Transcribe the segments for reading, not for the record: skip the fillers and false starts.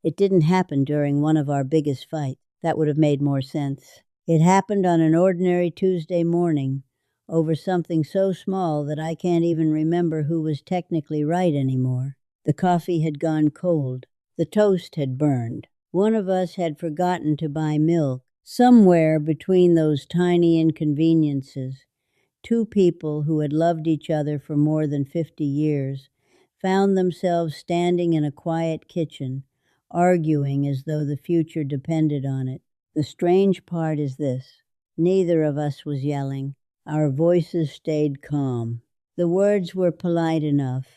It didn't happen during one of our biggest fights. That would have made more sense. It happened on an ordinary Tuesday morning, over something so small that I can't even remember who was technically right anymore. The coffee had gone cold. The toast had burned. One of us had forgotten to buy milk. Somewhere between those tiny inconveniences, two people who had loved each other for more than 50 years found themselves standing in a quiet kitchen, arguing as though the future depended on it. The strange part is this: neither of us was yelling. Our voices stayed calm. The words were polite enough,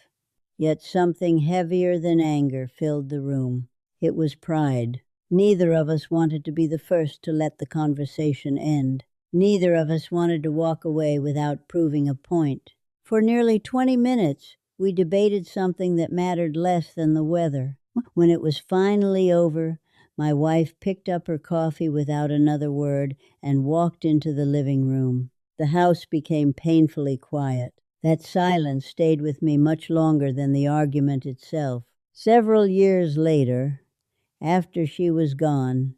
yet something heavier than anger filled the room. It was pride. Neither of us wanted to be the first to let the conversation end. Neither of us wanted to walk away without proving a point. For nearly 20 minutes, we debated something that mattered less than the weather. When it was finally over, my wife picked up her coffee without another word and walked into the living room. The house became painfully quiet. That silence stayed with me much longer than the argument itself. Several years later, after she was gone,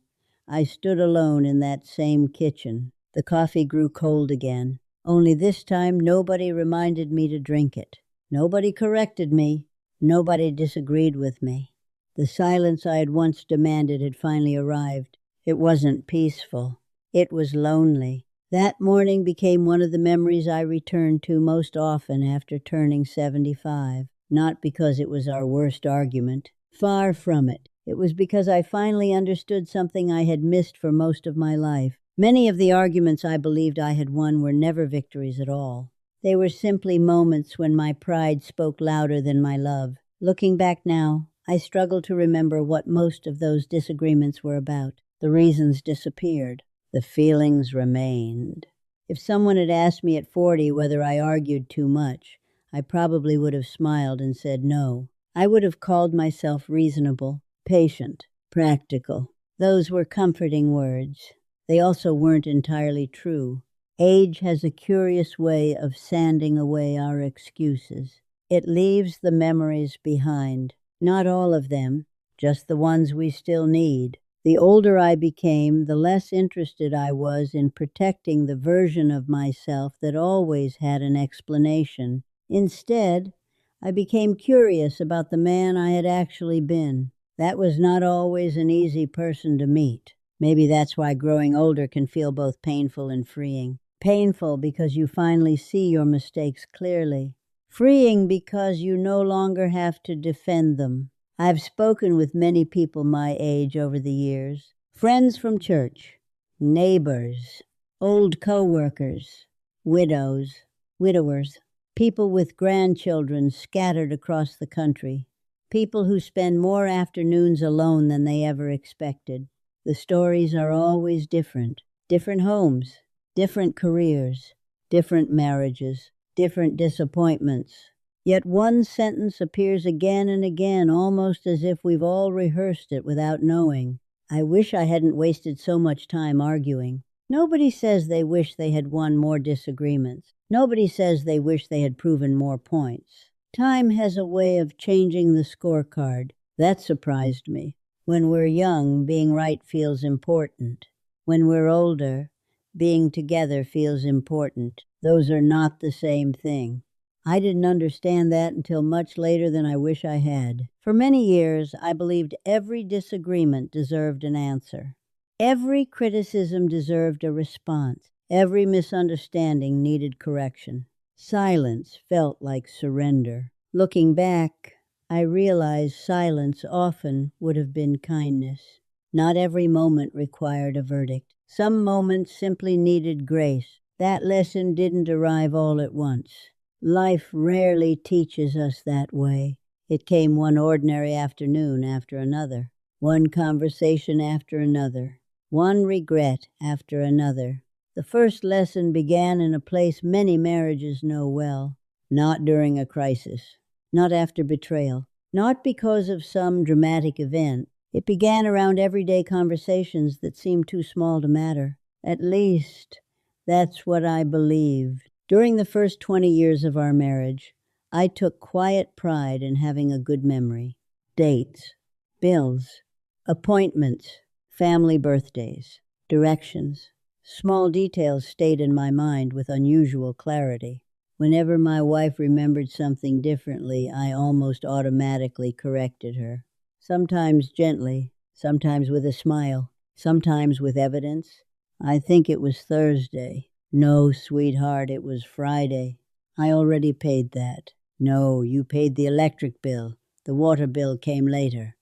I stood alone in that same kitchen. The coffee grew cold again, only this time nobody reminded me to drink it. Nobody corrected me. Nobody disagreed with me. The silence I had once demanded had finally arrived. It wasn't peaceful. It was lonely. That morning became one of the memories I returned to most often after turning 75. Not because it was our worst argument. Far from it. It was because I finally understood something I had missed for most of my life. Many of the arguments I believed I had won were never victories at all. They were simply moments when my pride spoke louder than my love. Looking back now, I struggle to remember what most of those disagreements were about. The reasons disappeared. The feelings remained. If someone had asked me at 40 whether I argued too much, I probably would have smiled and said no. I would have called myself reasonable, patient, practical. Those were comforting words. They also weren't entirely true. Age has a curious way of sanding away our excuses. It leaves the memories behind. Not all of them, just the ones we still need. The older I became, the less interested I was in protecting the version of myself that always had an explanation. Instead, I became curious about the man I had actually been. That was not always an easy person to meet. Maybe that's why growing older can feel both painful and freeing. Painful because you finally see your mistakes clearly. Freeing because you no longer have to defend them. I've spoken with many people my age over the years. Friends from church, neighbors, old co-workers, widowers, people with grandchildren scattered across the country, people who spend more afternoons alone than they ever expected. The stories are always different. Different homes, different careers, different marriages, different disappointments. Yet one sentence appears again and again, almost as if we've all rehearsed it without knowing. I wish I hadn't wasted so much time arguing. Nobody says they wish they had won more disagreements. Nobody says they wish they had proven more points. Time has a way of changing the scorecard. That surprised me. When we're young, being right feels important. When we're older, being together feels important. Those are not the same thing. I didn't understand that until much later than I wish I had. For many years, I believed every disagreement deserved an answer. Every criticism deserved a response. Every misunderstanding needed correction. Silence felt like surrender. Looking back, I realized silence often would have been kindness. Not every moment required a verdict. Some moments simply needed grace. That lesson didn't arrive all at once. Life rarely teaches us that way. It came one ordinary afternoon after another, one conversation after another, one regret after another. The first lesson began in a place many marriages know well. Not during a crisis, not after betrayal, not because of some dramatic event. It began around everyday conversations that seemed too small to matter. At least, that's what I believed. During the first 20 years of our marriage, I took quiet pride in having a good memory. Dates, bills, Appointments, family birthdays, directions. Small details stayed in my mind with unusual clarity. Whenever my wife remembered something differently, I almost automatically corrected her. Sometimes gently, sometimes with a smile, sometimes with evidence. I think it was Thursday. No, sweetheart, it was Friday. I already paid that. No, you paid the electric bill. The water bill came later.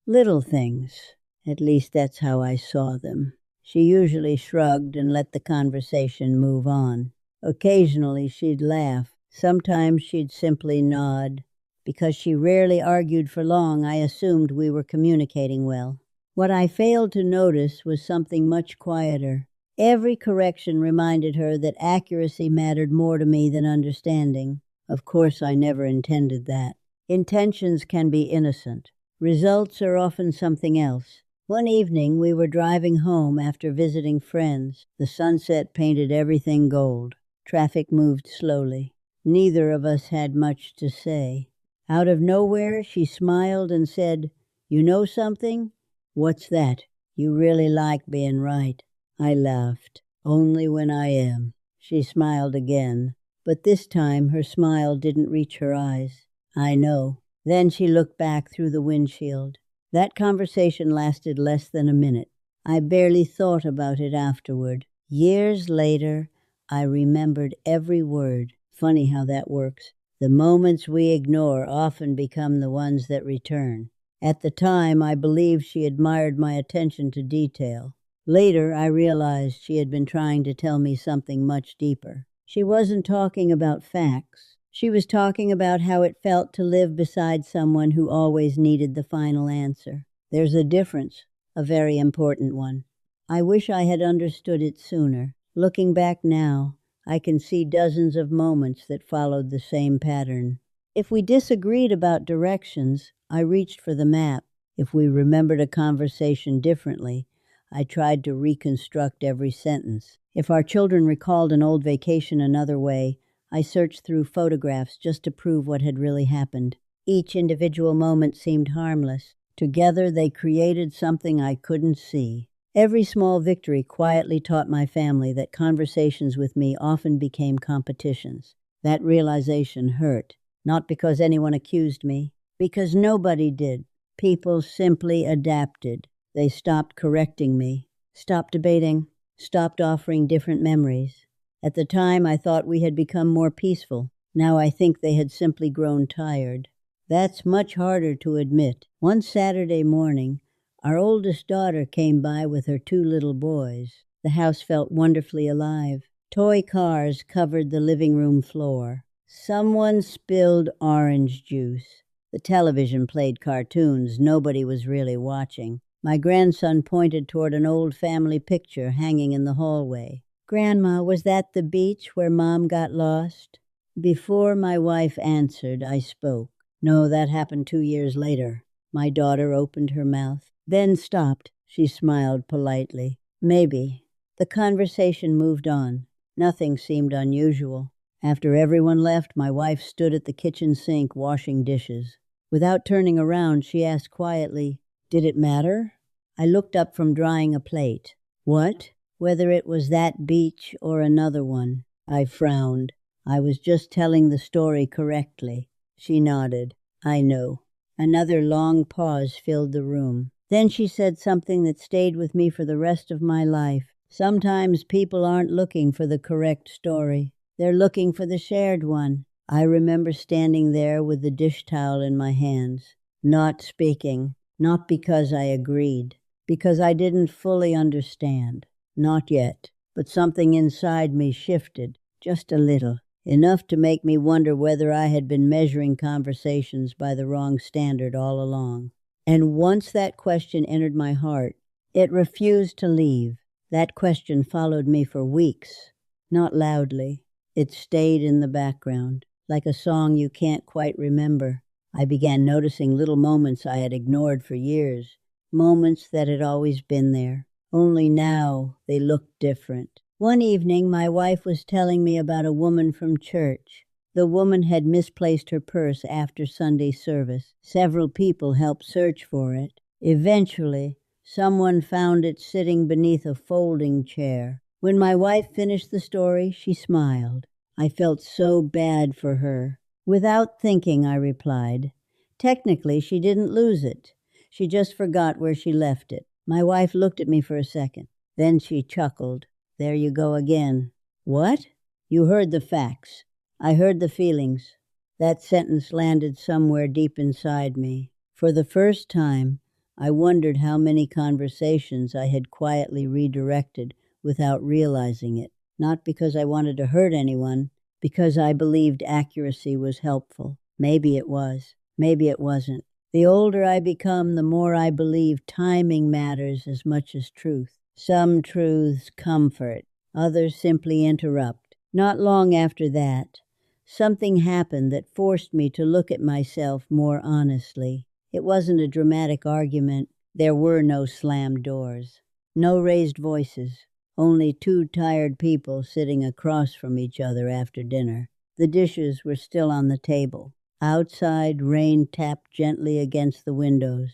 Little things. At least that's how I saw them. She usually shrugged and let the conversation move on. Occasionally she'd laugh. Sometimes she'd simply nod. Because she rarely argued for long, I assumed we were communicating well. What I failed to notice was something much quieter. Every correction reminded her that accuracy mattered more to me than understanding. Of course, I never intended that. Intentions can be innocent. Results are often something else. One evening, we were driving home after visiting friends. The sunset painted everything gold. Traffic moved slowly. Neither of us had much to say. Out of nowhere, she smiled and said, "You know something?" "What's that?" "You really like being right." I laughed. "Only when I am." She smiled again, but this time her smile didn't reach her eyes. "I know." Then she looked back through the windshield. That conversation lasted less than a minute. I barely thought about it afterward. Years later, I remembered every word. Funny how that works. The moments we ignore often become the ones that return. At the time, I believed she admired my attention to detail. Later, I realized she had been trying to tell me something much deeper. She wasn't talking about facts. She was talking about how it felt to live beside someone who always needed the final answer. There's a difference, a very important one. I wish I had understood it sooner. Looking back now, I can see dozens of moments that followed the same pattern. If we disagreed about directions, I reached for the map. If we remembered a conversation differently, I tried to reconstruct every sentence. If our children recalled an old vacation another way, I searched through photographs just to prove what had really happened. Each individual moment seemed harmless. Together they created something I couldn't see. Every small victory quietly taught my family that conversations with me often became competitions. That realization hurt, not because anyone accused me, because nobody did. People simply adapted. They stopped correcting me, stopped debating, stopped offering different memories. At the time, I thought we had become more peaceful. Now I think they had simply grown tired. That's much harder to admit. One Saturday morning, our oldest daughter came by with her two little boys. The house felt wonderfully alive. Toy cars covered the living room floor. Someone spilled orange juice. The television played cartoons. Nobody was really watching. My grandson pointed toward an old family picture hanging in the hallway. "Grandma, was that the beach where Mom got lost?" Before my wife answered, I spoke. "No, that happened 2 years later." My daughter opened her mouth, then stopped. She smiled politely. "Maybe." The conversation moved on. Nothing seemed unusual. After everyone left, my wife stood at the kitchen sink washing dishes. Without turning around, she asked quietly, "Did it matter?" I looked up from drying a plate. "What?" "Whether it was that beach or another one." I frowned. "I was just telling the story correctly." She nodded. "I know." Another long pause filled the room. Then she said something that stayed with me for the rest of my life. Sometimes people aren't looking for the correct story. They're looking for the shared one. I remember standing there with the dish towel in my hands, not speaking, not because I agreed, because I didn't fully understand. Not yet, but something inside me shifted, just a little, enough to make me wonder whether I had been measuring conversations by the wrong standard all along. And once that question entered my heart, it refused to leave. That question followed me for weeks, not loudly. It stayed in the background, like a song you can't quite remember. I began noticing little moments I had ignored for years, moments that had always been there. Only now they looked different. One evening, my wife was telling me about a woman from church. The woman had misplaced her purse after Sunday service. Several people helped search for it. Eventually, Someone found it sitting beneath a folding chair. When my wife finished the story, she smiled. I felt so bad for her. Without thinking, I replied, technically, she didn't lose it. She just forgot where she left it. My wife looked at me for a second. Then she chuckled. There you go again. What? You heard the facts. I heard the feelings. That sentence landed somewhere deep inside me. For the first time, I wondered how many conversations I had quietly redirected without realizing it. Not because I wanted to hurt anyone, because I believed accuracy was helpful. Maybe it was. Maybe it wasn't. The older I become, the more I believe timing matters as much as truth. Some truths comfort, others simply interrupt. Not long after that, something happened that forced me to look at myself more honestly. It wasn't a dramatic argument. There were no slammed doors, no raised voices, only two tired people sitting across from each other after dinner. The dishes were still on the table. Outside, rain tapped gently against the windows.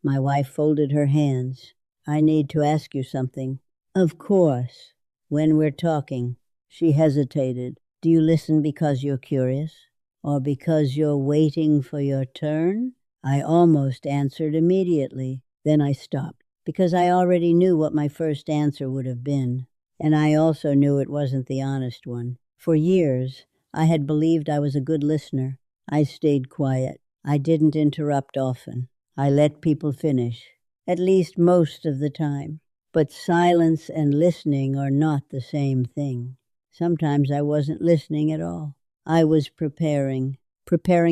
My wife folded her hands. I need to ask you something. Of course. When we're talking. She hesitated. Do you listen because you're curious? Or because you're waiting for your turn? I almost answered immediately. Then I stopped, because I already knew what my first answer would have been. And I also knew it wasn't the honest one. For years, I had believed I was a good listener. I stayed quiet. I didn't interrupt often. I let people finish, at least most of the time. But silence and listening are not the same thing. Sometimes I wasn't listening at all. I was preparing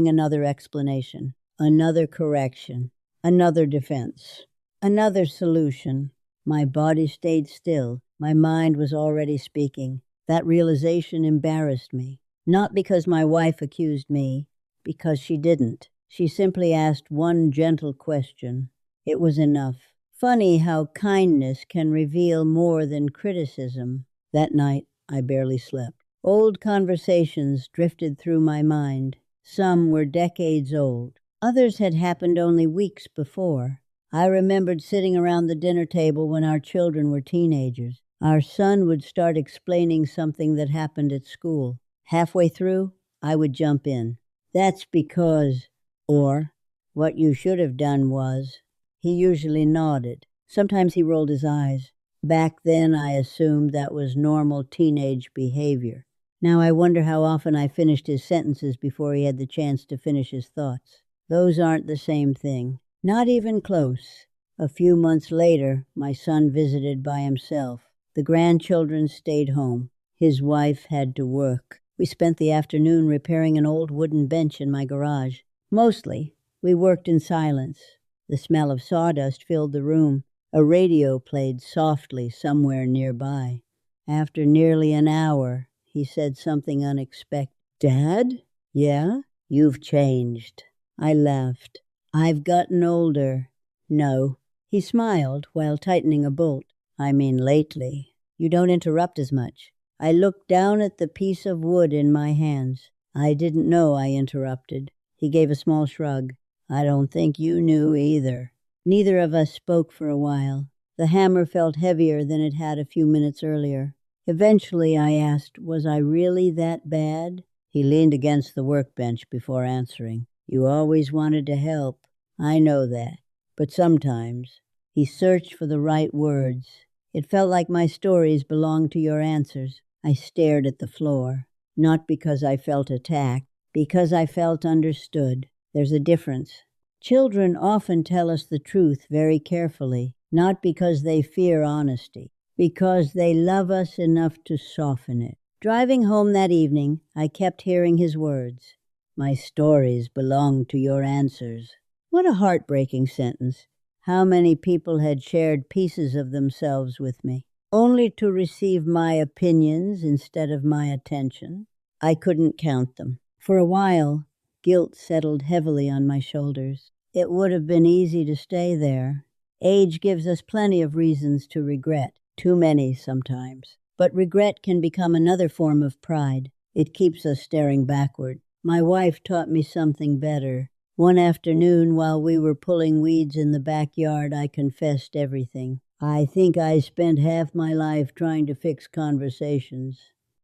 another explanation, another correction, another defense, another solution. My body stayed still. My mind was already speaking. That realization embarrassed me. Not because my wife accused me, because she didn't. She simply asked one gentle question. It was enough. Funny how kindness can reveal more than criticism. That night, I barely slept. Old conversations drifted through my mind. Some were decades old. Others had happened only weeks before. I remembered sitting around the dinner table when our children were teenagers. Our son would start explaining something that happened at school. Halfway through, I would jump in. That's because, or, what you should have done was. He usually nodded. Sometimes he rolled his eyes. Back then, I assumed that was normal teenage behavior. Now I wonder how often I finished his sentences before he had the chance to finish his thoughts. Those aren't the same thing. Not even close. A few months later, my son visited by himself. The grandchildren stayed home. His wife had to work. We spent the afternoon repairing an old wooden bench in my garage. Mostly, we worked in silence. The smell of sawdust filled the room. A radio played softly somewhere nearby. After nearly an hour, he said something unexpected. Dad? Yeah? You've changed. I laughed. I've gotten older. No. He smiled while tightening a bolt. I mean lately. You don't interrupt as much. I looked down at the piece of wood in my hands. I didn't know I interrupted. He gave a small shrug. I don't think you knew either. Neither of us spoke for a while. The hammer felt heavier than it had a few minutes earlier. Eventually I asked, was I really that bad? He leaned against the workbench before answering. You always wanted to help. I know that. But sometimes. He searched for the right words. It felt like my stories belonged to your answers. I stared at the floor. Not because I felt attacked, because I felt understood. There's a difference. Children often tell us the truth very carefully, not because they fear honesty, because they love us enough to soften it. Driving home that evening, I kept hearing his words. My stories belong to your answers. What a heartbreaking sentence. How many people had shared pieces of themselves with me, only to receive my opinions instead of my attention? I couldn't count them. For a while, guilt settled heavily on my shoulders. It would have been easy to stay there. Age gives us plenty of reasons to regret, too many sometimes. But regret can become another form of pride. It keeps us staring backward. My wife taught me something better. One afternoon, while we were pulling weeds in the backyard, I confessed everything. I think I spent half my life trying to fix conversations.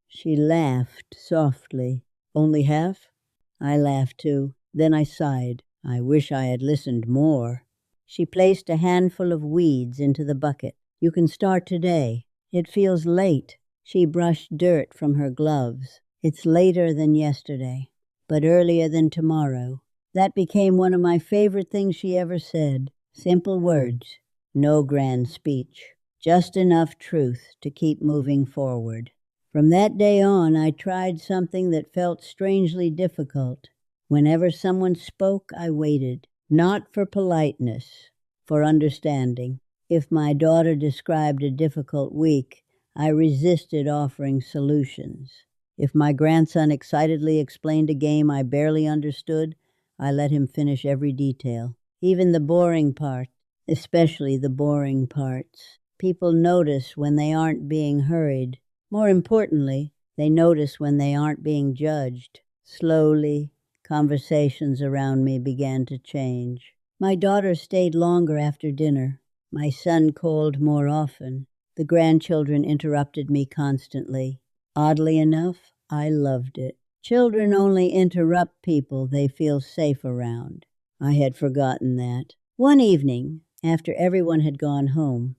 She laughed softly. Only half? I laughed too. Then I sighed. I wish I had listened more. She placed a handful of weeds into the bucket. You can start today. It feels late. She brushed dirt from her gloves. It's later than yesterday, but earlier than tomorrow. That became one of my favorite things she ever said. Simple words. No grand speech. Just enough truth to keep moving forward. From that day on, I tried something that felt strangely difficult. Whenever someone spoke, I waited. Not for politeness, for understanding. If my daughter described a difficult week, I resisted offering solutions. If my grandson excitedly explained a game I barely understood, I let him finish every detail, even the boring part, especially the boring parts. People notice when they aren't being hurried. More importantly, they notice when they aren't being judged. Slowly, conversations around me began to change. My daughter stayed longer after dinner. My son called more often. The grandchildren interrupted me constantly. Oddly enough, I loved it. Children only interrupt people they feel safe around. I had forgotten that. One evening, after everyone had gone home,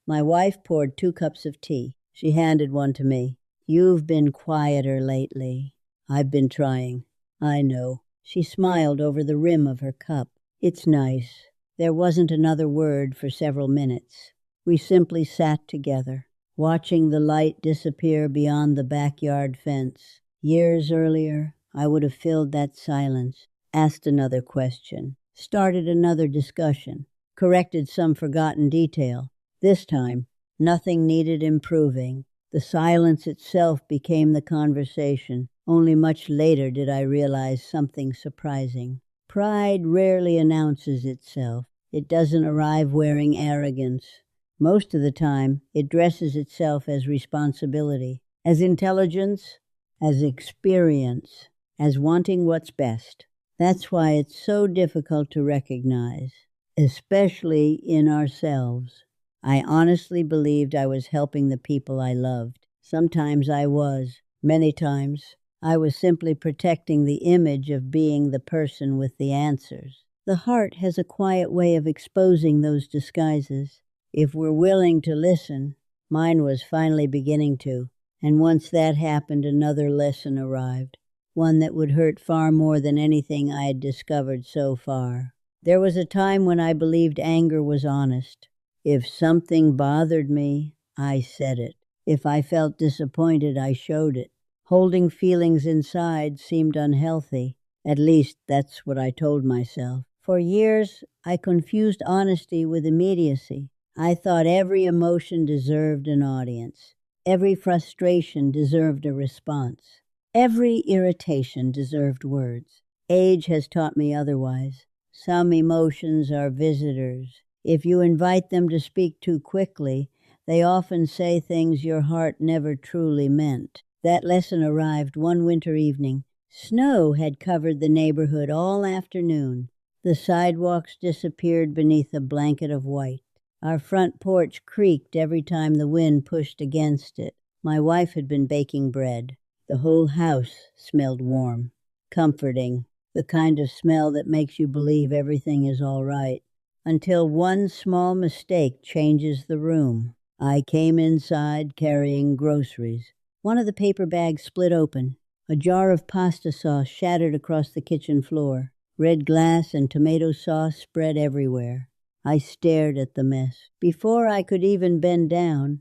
my wife poured 2 cups of tea. She handed one to me. You've been quieter lately. I've been trying. I know. She smiled over the rim of her cup. It's nice. There wasn't another word for several minutes. We simply sat together, watching the light disappear beyond the backyard fence. Years earlier, I would have filled that silence, asked another question, started another discussion, corrected some forgotten detail. This time, nothing needed improving. The silence itself became the conversation. Only much later did I realize something surprising. Pride rarely announces itself. It doesn't arrive wearing arrogance. Most of the time, it dresses itself as responsibility, as intelligence, as experience, as wanting what's best. That's why it's so difficult to recognize, especially in ourselves. I honestly believed I was helping the people I loved. Sometimes I was. Many times, I was simply protecting the image of being the person with the answers. The heart has a quiet way of exposing those disguises. If we're willing to listen, mine was finally beginning to. And once that happened, another lesson arrived, one that would hurt far more than anything I had discovered so far. There was a time when I believed anger was honest. If something bothered me, I said it. If I felt disappointed, I showed it. Holding feelings inside seemed unhealthy. At least that's what I told myself. For years, I confused honesty with immediacy. I thought every emotion deserved an audience. Every frustration deserved a response. Every irritation deserved words. Age has taught me otherwise. Some emotions are visitors. If you invite them to speak too quickly, they often say things your heart never truly meant. That lesson arrived one winter evening. Snow had covered the neighborhood all afternoon. The sidewalks disappeared beneath a blanket of white. Our front porch creaked every time the wind pushed against it. My wife had been baking bread. The whole house smelled warm, comforting, the kind of smell that makes you believe everything is all right. Until one small mistake changes the room. I came inside carrying groceries. One of the paper bags split open. A jar of pasta sauce shattered across the kitchen floor. Red glass and tomato sauce spread everywhere. I stared at the mess. Before I could even bend down,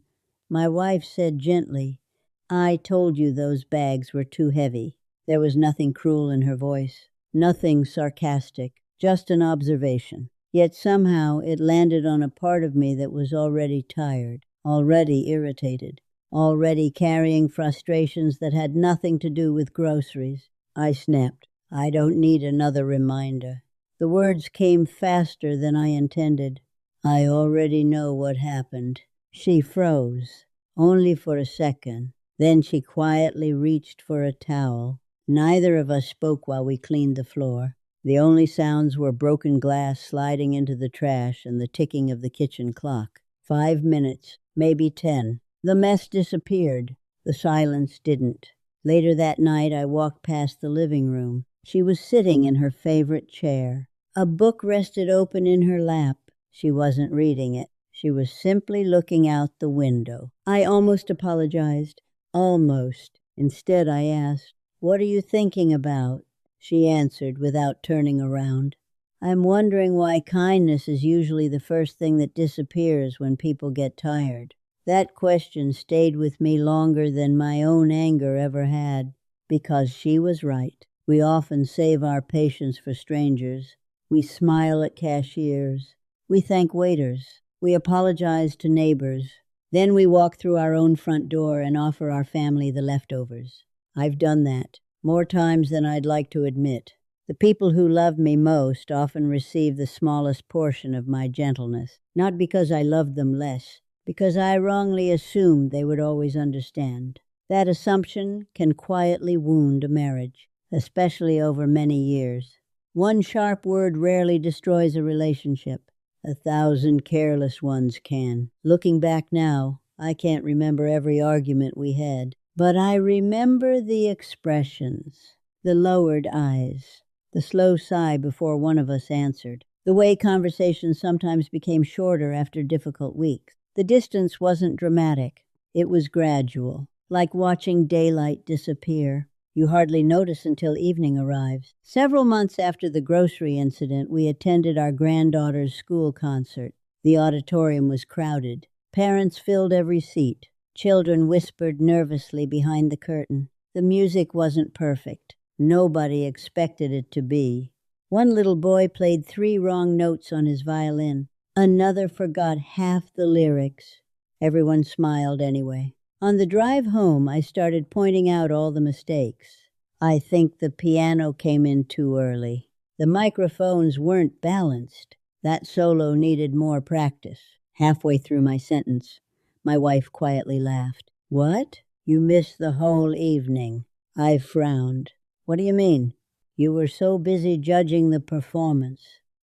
my wife said gently, I told you those bags were too heavy. There was nothing cruel in her voice, nothing sarcastic, just an observation. Yet somehow it landed on a part of me that was already tired, already irritated, already carrying frustrations that had nothing to do with groceries. I snapped. I don't need another reminder. The words came faster than I intended. I already know what happened. She froze, only for a second. Then she quietly reached for a towel. Neither of us spoke while we cleaned the floor. The only sounds were broken glass sliding into the trash and the ticking of the kitchen clock. 5 minutes, maybe 10. The mess disappeared. The silence didn't. Later that night, I walked past the living room. She was sitting in her favorite chair. A book rested open in her lap. She wasn't reading it. She was simply looking out the window. I almost apologized. Almost. Instead, I asked, "What are you thinking about?" She answered without turning around, "I'm wondering why kindness is usually the first thing that disappears when people get tired." That question stayed with me longer than my own anger ever had, because she was right. We often save our patience for strangers. We smile at cashiers. We thank waiters. We apologize to neighbors. Then we walk through our own front door and offer our family the leftovers. I've done that, more times than I'd like to admit. The people who love me most often receive the smallest portion of my gentleness, not because I loved them less, because I wrongly assumed they would always understand. That assumption can quietly wound a marriage, especially over many years. One sharp word rarely destroys a relationship. 1,000 careless ones can. Looking back now, I can't remember every argument we had, but I remember the expressions, the lowered eyes, the slow sigh before one of us answered, the way conversations sometimes became shorter after difficult weeks. The distance wasn't dramatic. It was gradual, like watching daylight disappear. You hardly notice until evening arrives. Several months after the grocery incident, we attended our granddaughter's school concert. The auditorium was crowded. Parents filled every seat. Children whispered nervously behind the curtain. The music wasn't perfect. Nobody expected it to be. One little boy played 3 wrong notes on his violin. Another forgot half the lyrics. Everyone smiled anyway. On the drive home, I started pointing out all the mistakes. I think the piano came in too early. The microphones weren't balanced. That solo needed more practice. Halfway through my sentence, my wife quietly laughed. "What? You missed the whole evening." I frowned. "What do you mean?" "You were so busy judging the performance.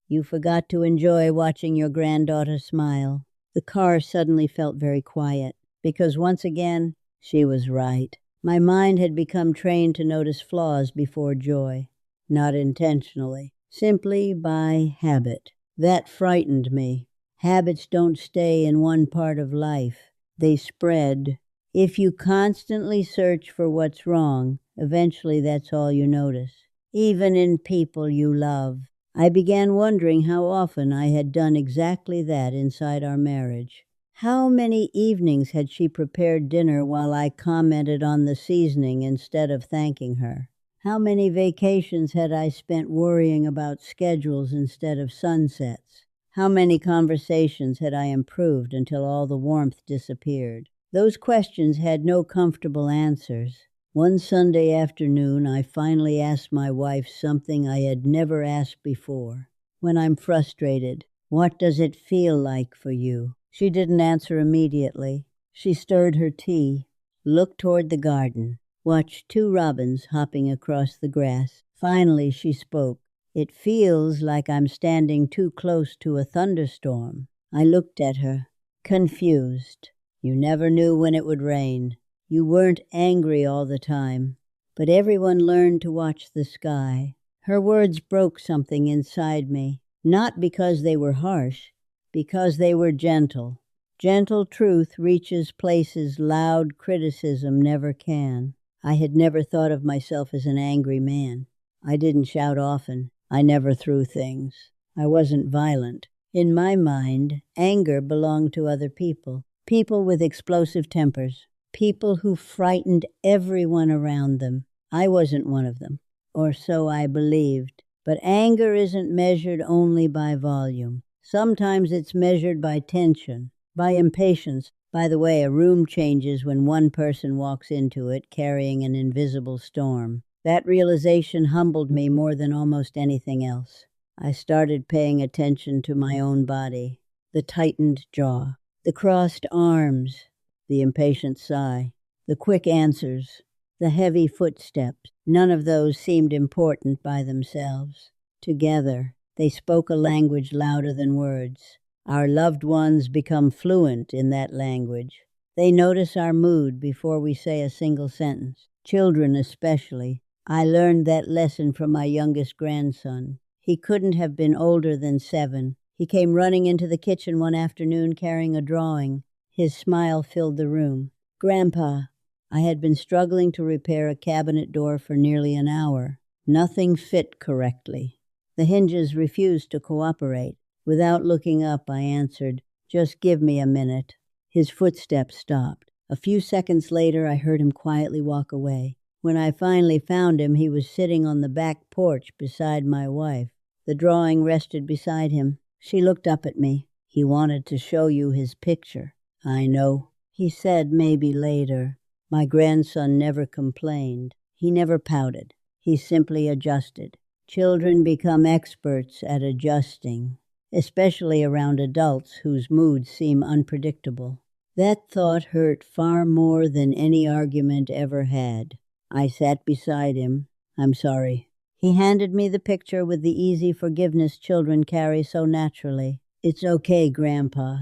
You forgot to enjoy watching your granddaughter smile." The car suddenly felt very quiet, because once again, she was right. My mind had become trained to notice flaws before joy. Not intentionally, simply by habit. That frightened me. Habits don't stay in one part of life. They spread. If you constantly search for what's wrong, eventually that's all you notice, even in people you love. I began wondering how often I had done exactly that inside our marriage. How many evenings had she prepared dinner while I commented on the seasoning instead of thanking her? How many vacations had I spent worrying about schedules instead of sunsets? How many conversations had I improved until all the warmth disappeared? Those questions had no comfortable answers. One Sunday afternoon, I finally asked my wife something I had never asked before. "When I'm frustrated, what does it feel like for you?" She didn't answer immediately. She stirred her tea, looked toward the garden, watched 2 robins hopping across the grass. Finally, she spoke. "It feels like I'm standing too close to a thunderstorm." I looked at her, confused. "You never knew when it would rain. You weren't angry all the time, but everyone learned to watch the sky." Her words broke something inside me, not because they were harsh, because they were gentle. Gentle truth reaches places loud criticism never can. I had never thought of myself as an angry man. I didn't shout often. I never threw things. I wasn't violent. In my mind, anger belonged to other people, people with explosive tempers. People who frightened everyone around them. I wasn't one of them, or so I believed. But anger isn't measured only by volume. Sometimes it's measured by tension, by impatience. By the way, a room changes when one person walks into it carrying an invisible storm. That realization humbled me more than almost anything else. I started paying attention to my own body, the tightened jaw, the crossed arms, the impatient sigh, the quick answers, the heavy footsteps. None of those seemed important by themselves. Together, they spoke a language louder than words. Our loved ones become fluent in that language. They notice our mood before we say a single sentence. Children especially. I learned that lesson from my youngest grandson. He couldn't have been older than 7. He came running into the kitchen one afternoon carrying a drawing. His smile filled the room. "Grandpa." I had been struggling to repair a cabinet door for nearly an hour. Nothing fit correctly. The hinges refused to cooperate. Without looking up, I answered, "Just give me a minute." His footsteps stopped. A few seconds later, I heard him quietly walk away. When I finally found him, he was sitting on the back porch beside my wife. The drawing rested beside him. She looked up at me. "He wanted to show you his picture." "I know." He said maybe later. My grandson never complained. He never pouted. He simply adjusted. Children become experts at adjusting, especially around adults whose moods seem unpredictable. That thought hurt far more than any argument ever had. I sat beside him. "I'm sorry." He handed me the picture with the easy forgiveness children carry so naturally. "It's okay, Grandpa."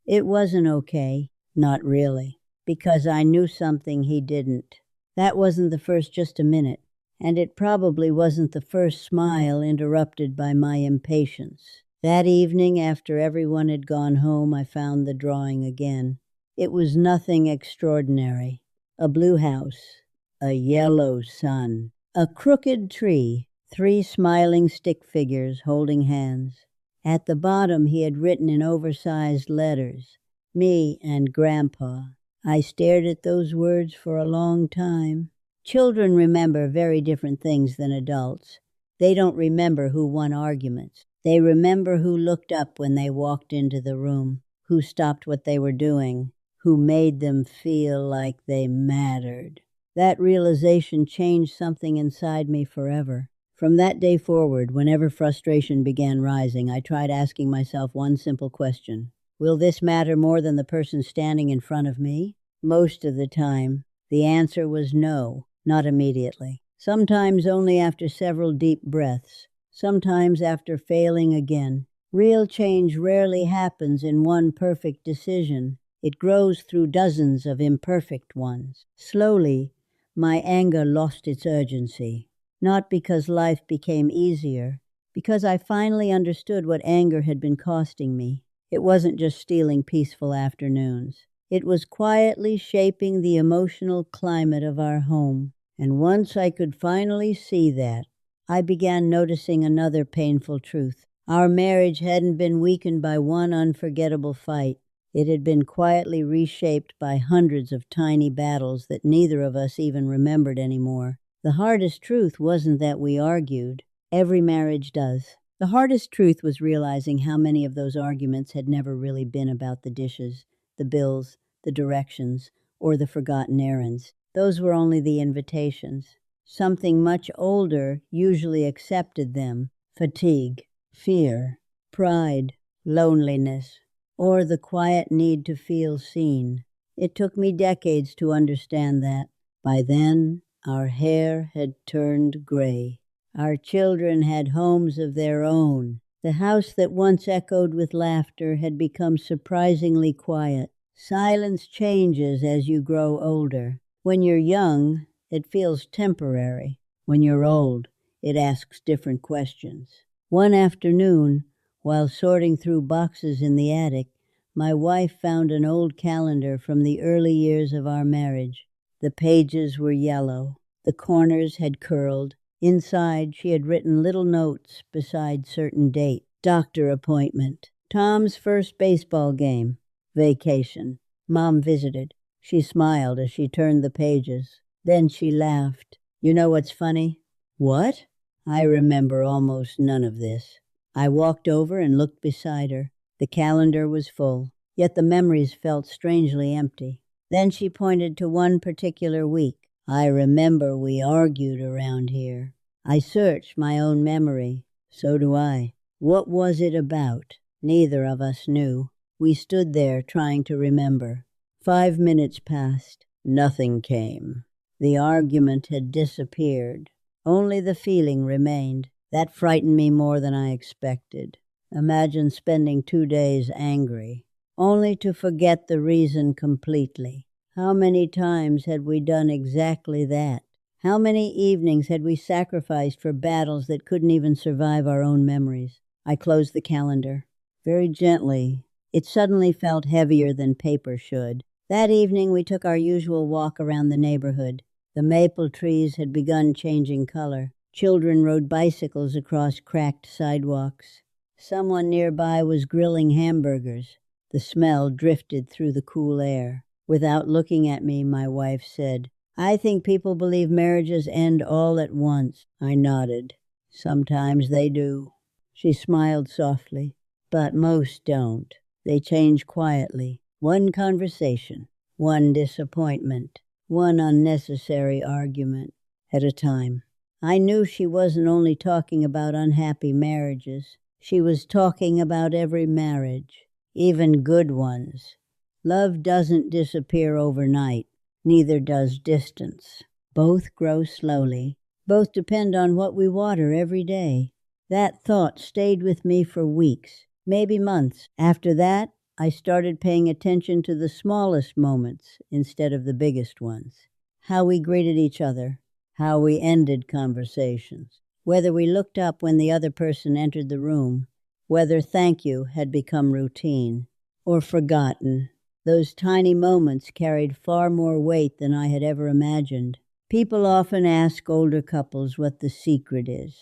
It wasn't okay. Not really. Because I knew something he didn't. That wasn't the first just a minute. And it probably wasn't the first smile interrupted by my impatience. That evening, after everyone had gone home, I found the drawing again. It was nothing extraordinary. A blue house, a yellow sun, a crooked tree, 3 smiling stick figures holding hands. At the bottom he had written in oversized letters, "Me and Grandpa." I stared at those words for a long time. Children remember very different things than adults. They don't remember who won arguments. They remember who looked up when they walked into the room, who stopped what they were doing, who made them feel like they mattered. That realization changed something inside me forever. From that day forward, whenever frustration began rising, I tried asking myself one simple question. Will this matter more than the person standing in front of me? Most of the time, the answer was no, not immediately. Sometimes only after several deep breaths. Sometimes after failing again. Real change rarely happens in one perfect decision. It grows through dozens of imperfect ones. Slowly, my anger lost its urgency. Not because life became easier, because I finally understood what anger had been costing me. It wasn't just stealing peaceful afternoons. It was quietly shaping the emotional climate of our home. And once I could finally see that, I began noticing another painful truth. Our marriage hadn't been weakened by one unforgettable fight. It had been quietly reshaped by hundreds of tiny battles that neither of us even remembered anymore. The hardest truth wasn't that we argued. Every marriage does. The hardest truth was realizing how many of those arguments had never really been about the dishes, the bills, the directions, or the forgotten errands. Those were only the invitations. Something much older usually accepted them: fatigue, fear, pride, loneliness, or the quiet need to feel seen. It took me decades to understand that. By then, our hair had turned gray. Our children had homes of their own. The house that once echoed with laughter had become surprisingly quiet. Silence changes as you grow older. When you're young, it feels temporary. When you're old, it asks different questions. One afternoon, while sorting through boxes in the attic, my wife found an old calendar from the early years of our marriage. The pages were yellow. The corners had curled. Inside, she had written little notes beside certain date. Doctor appointment. Tom's first baseball game. Vacation. Mom visited. She smiled as she turned the pages. Then she laughed. "You know what's funny?" "What?" I remember almost none of this. I walked over and looked beside her. The calendar was full, yet the memories felt strangely empty. Then she pointed to one particular week. "I remember we argued around here." I searched my own memory. So do I. What was it about? Neither of us knew. We stood there trying to remember. 5 minutes passed. Nothing came. The argument had disappeared. Only the feeling remained. That frightened me more than I expected. Imagine spending 2 days angry, only to forget the reason completely. How many times had we done exactly that? How many evenings had we sacrificed for battles that couldn't even survive our own memories? I closed the calendar. Very gently. It suddenly felt heavier than paper should. That evening we took our usual walk around the neighborhood. The maple trees had begun changing color. Children rode bicycles across cracked sidewalks. Someone nearby was grilling hamburgers. The smell drifted through the cool air. Without looking at me, my wife said, "I think people believe marriages end all at once." I nodded. "Sometimes they do." She smiled softly. "But most don't. They change quietly. One conversation, one disappointment, one unnecessary argument at a time." I knew she wasn't only talking about unhappy marriages. She was talking about every marriage, even good ones. Love doesn't disappear overnight. Neither does distance. Both grow slowly. Both depend on what we water every day. That thought stayed with me for weeks, maybe months. After that, I started paying attention to the smallest moments instead of the biggest ones. How we greeted each other, how we ended conversations, whether we looked up when the other person entered the room, whether thank you had become routine or forgotten. Those tiny moments carried far more weight than I had ever imagined. People often ask older couples what the secret is.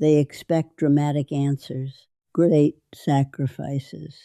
They expect dramatic answers, great sacrifices,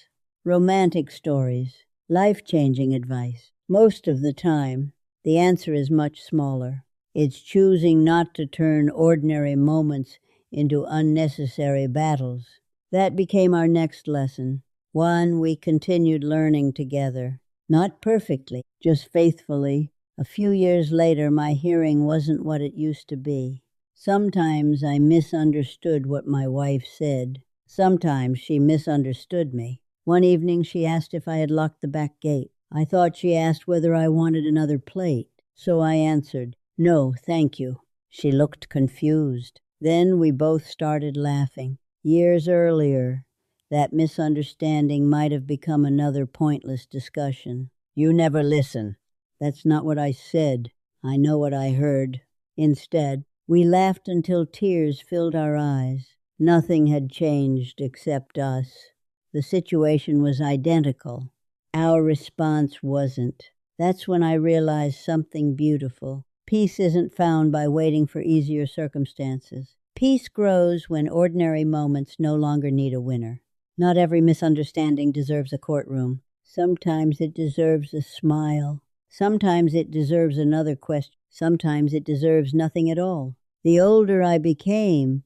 romantic stories, life-changing advice. Most of the time, the answer is much smaller. It's choosing not to turn ordinary moments into unnecessary battles. That became our next lesson, one we continued learning together. Not perfectly, just faithfully. A few years later, my hearing wasn't what it used to be. Sometimes I misunderstood what my wife said. Sometimes she misunderstood me. One evening she asked if I had locked the back gate. I thought she asked whether I wanted another plate, so I answered, "No, thank you." She looked confused. Then we both started laughing. Years earlier, that misunderstanding might have become another pointless discussion. "You never listen." That's not what I said. I know what I heard. Instead, we laughed until tears filled our eyes. Nothing had changed except us. The situation was identical. Our response wasn't. That's when I realized something beautiful. Peace isn't found by waiting for easier circumstances. Peace grows when ordinary moments no longer need a winner. Not every misunderstanding deserves a courtroom. Sometimes it deserves a smile. Sometimes it deserves another question. Sometimes it deserves nothing at all. The older I became,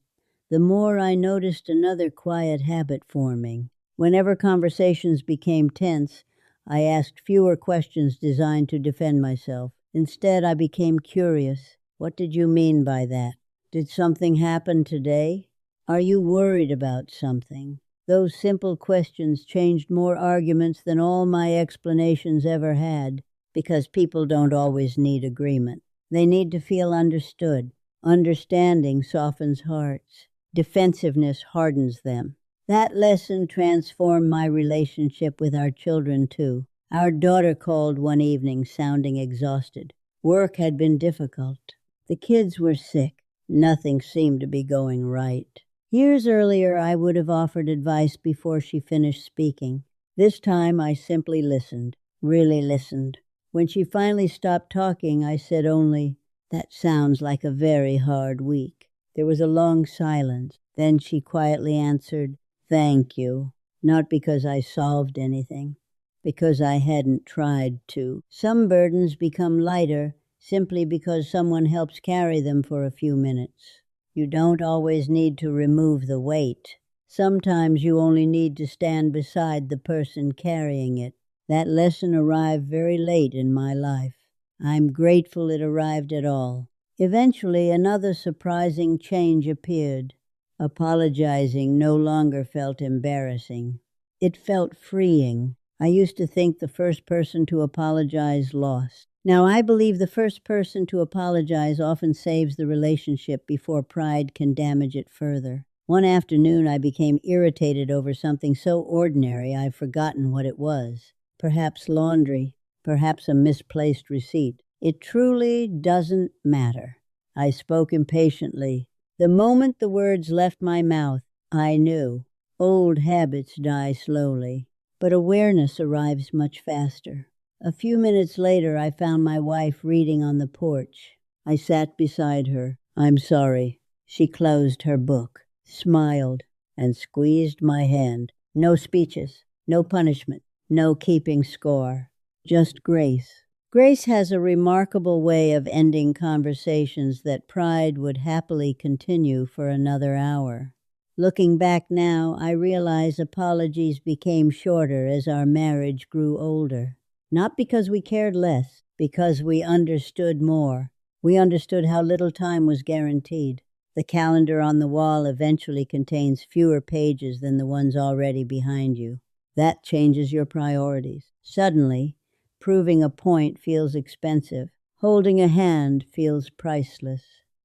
the more I noticed another quiet habit forming. Whenever conversations became tense, I asked fewer questions designed to defend myself. Instead, I became curious. What did you mean by that? Did something happen today? Are you worried about something? Those simple questions changed more arguments than all my explanations ever had, because people don't always need agreement. They need to feel understood. Understanding softens hearts. Defensiveness hardens them. That lesson transformed my relationship with our children, too. Our daughter called one evening sounding exhausted. Work had been difficult. The kids were sick. Nothing seemed to be going right. Years earlier, I would have offered advice before she finished speaking. This time, I simply listened, really listened. When she finally stopped talking, I said only, "That sounds like a very hard week." There was a long silence. Then she quietly answered, "Thank you." Not because I solved anything, because I hadn't tried to. Some burdens become lighter simply because someone helps carry them for a few minutes. You don't always need to remove the weight. Sometimes you only need to stand beside the person carrying it. That lesson arrived very late in my life. I'm grateful it arrived at all. Eventually, another surprising change appeared. Apologizing no longer felt embarrassing. It felt freeing. I used to think the first person to apologize lost. Now, I believe the first person to apologize often saves the relationship before pride can damage it further. One afternoon I became irritated over something so ordinary I've forgotten what it was. Perhaps laundry, perhaps a misplaced receipt. It truly doesn't matter. I spoke impatiently. The moment the words left my mouth, I knew. Old habits die slowly, but awareness arrives much faster. A few minutes later, I found my wife reading on the porch. I sat beside her. "I'm sorry." She closed her book, smiled, and squeezed my hand. No speeches, no punishment, no keeping score, just grace. Grace has a remarkable way of ending conversations that pride would happily continue for another hour. Looking back now, I realize apologies became shorter as our marriage grew older. Not because we cared less, because we understood more. We understood how little time was guaranteed. The calendar on the wall eventually contains fewer pages than the ones already behind you. That changes your priorities. Suddenly, proving a point feels expensive. Holding a hand feels priceless.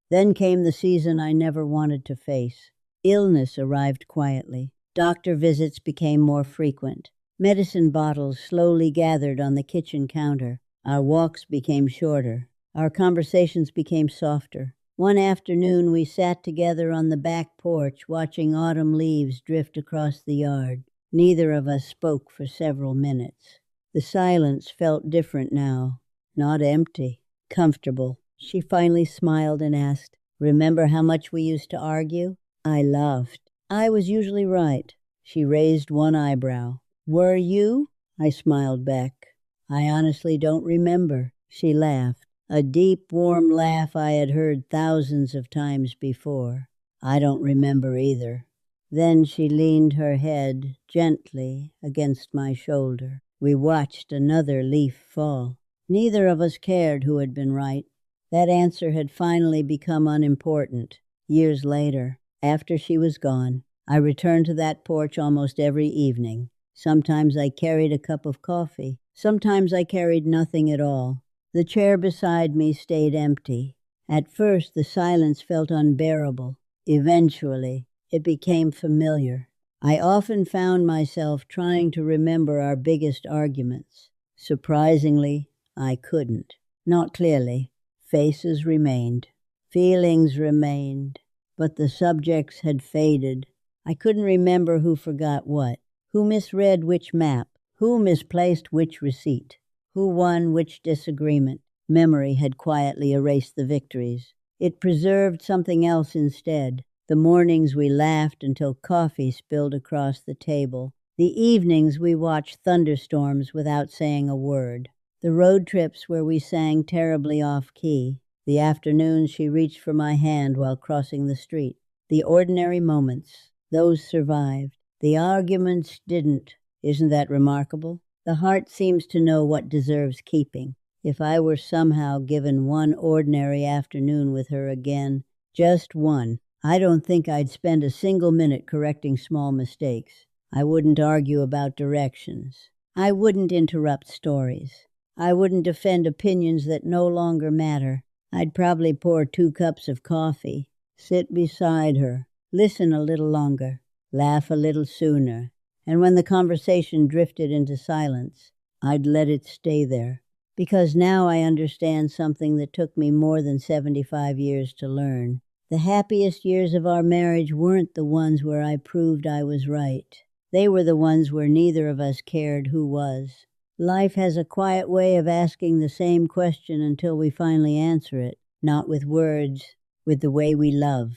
Then came the season I never wanted to face. Illness arrived quietly. Doctor visits became more frequent. Medicine bottles slowly gathered on the kitchen counter. Our walks became shorter. Our conversations became softer. One afternoon we sat together on the back porch watching autumn leaves drift across the yard. Neither of us spoke for several minutes. The silence felt different now. Not empty, comfortable. She finally smiled and asked, "Remember how much we used to argue?" I laughed. I was usually right. She raised one eyebrow. "Were you?" I smiled back. "I honestly don't remember." She laughed. A deep, warm laugh I had heard thousands of times before. "I don't remember either." Then she leaned her head gently against my shoulder. We watched another leaf fall. Neither of us cared who had been right. That answer had finally become unimportant. Years later, after she was gone, I returned to that porch almost every evening. Sometimes I carried a cup of coffee. Sometimes I carried nothing at all. The chair beside me stayed empty. At first, the silence felt unbearable. Eventually, it became familiar. I often found myself trying to remember our biggest arguments. Surprisingly, I couldn't. Not clearly. Faces remained. Feelings remained. But the subjects had faded. I couldn't remember who forgot what, who misread which map, who misplaced which receipt, who won which disagreement. Memory had quietly erased the victories. It preserved something else instead. The mornings we laughed until coffee spilled across the table. The evenings we watched thunderstorms without saying a word. The road trips where we sang terribly off-key. The afternoons she reached for my hand while crossing the street. The ordinary moments, those survived. The arguments didn't. Isn't that remarkable? The heart seems to know what deserves keeping. If I were somehow given one ordinary afternoon with her again, just one, I don't think I'd spend a single minute correcting small mistakes. I wouldn't argue about directions. I wouldn't interrupt stories. I wouldn't defend opinions that no longer matter. I'd probably pour 2 cups of coffee, sit beside her, listen a little longer, laugh a little sooner, and when the conversation drifted into silence, I'd let it stay there. Because now I understand something that took me more than 75 years to learn. The happiest years of our marriage weren't the ones where I proved I was right. They were the ones where neither of us cared who was. Life has a quiet way of asking the same question until we finally answer it, not with words, with the way we love.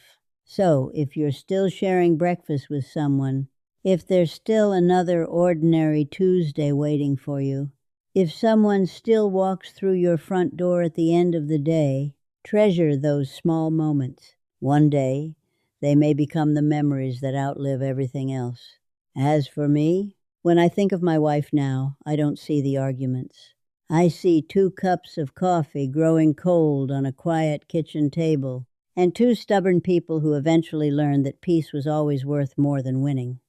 So, if you're still sharing breakfast with someone, if there's still another ordinary Tuesday waiting for you, if someone still walks through your front door at the end of the day, treasure those small moments. One day, they may become the memories that outlive everything else. As for me, when I think of my wife now, I don't see the arguments. I see 2 cups of coffee growing cold on a quiet kitchen table, and 2 stubborn people who eventually learned that peace was always worth more than winning.